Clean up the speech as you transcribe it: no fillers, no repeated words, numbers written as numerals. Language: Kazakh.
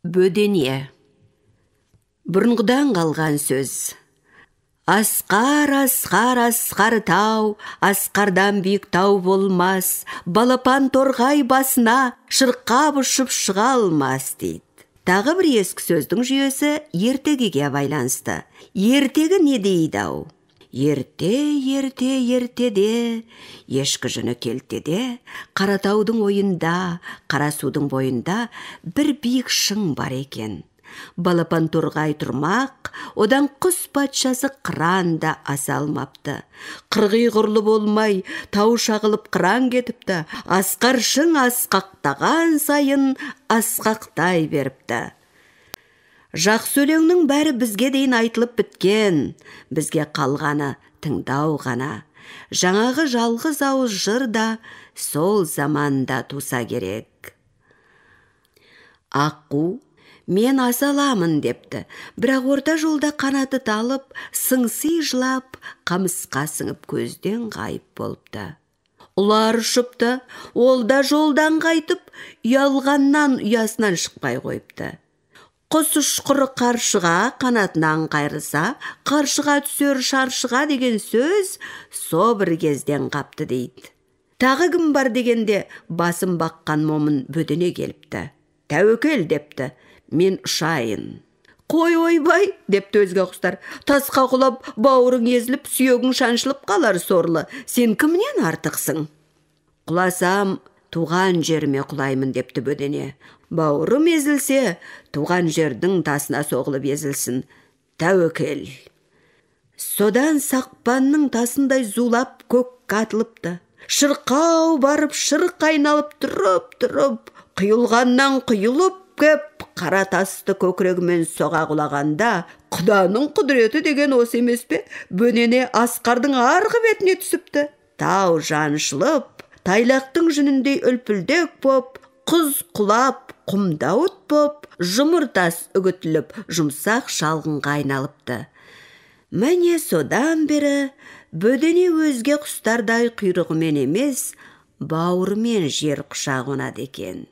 Бөдене. Бұрынғыдан қалған сөз. Асқар, асқар, асқар тау, асқардан биік тау болмас, балапан торғай басына шырқап ұшып шыға алмас дейді. Тағы бір ескі сөздің жүйесі ертегіге байланысты. Ертегі не дейді ау? Ерте, ертеде, ешкі жүні келтеде, Қаратаудың ойында, Қарасудың бойында бір биік шың бар екен. Балапан торғай тұрмақ, одан құс патшасы қыранда аса алмапты. Қырғи құрлы болмай, тау шағылып қыран кетіпті. Асқар шың асқақтаған сайын асқақтай беріпті. Жақсы өлеңнің бәрі бізге дейін айтылып біткен, бізге қалғаны тыңдау ғана. Жаңағы жалғыз ауыз жыр да сол заманда туса керек. Аққу мен асаламын депті, бірақ орта жолда қанаты талып, сыңси жылап, қамысқа сіңіп көзден ғайып болыпты. Ұлар ұшыпты, ол да жолдан қайтып, ұялғаннан ұясынан шықпай қойыпты. Құс ұшқыры қаршыға қанатынан қайрыса, қаршыға түсер шаршыға деген сөз со бір кезден қапты дейді. Тағы кім бар дегенде басым баққан момын Бөдене келіпті. Тәуекел депті, мен ұшайын. Қой ойбай депті өзге құстар, тасқа құлап, бауырың езіліп, сүйегің шаншылып қалар сорлы. Сен кімнен артықсың? Құласам, туған жеріме құлаймын депті Бөдене. Бауырым езілсе, туған жердің тасына соғылып езілсін. Тәуекел. Содан сақпанның тасындай зулап көк қатылыпты. Шырқау барып, шырқ айналып тұрып, құйылғаннан құйылып кеп, қара тасты көкірегімен соға құлағанда, Құданың құдіреті деген осы емес пе? Бөдене Асқардың арғы бетіне түсіпті. Тау жаншылып, тайлақтың жүніндей үлпілдек боп, құз құлап, құмдауыт боп, жұмыр тас үгітіліп, жұмсақ шалғынға айналыпты. Міне содан бері Бөдене өзге құстардай құйрығымен емес, бауырымен жер құшақ қонады екен.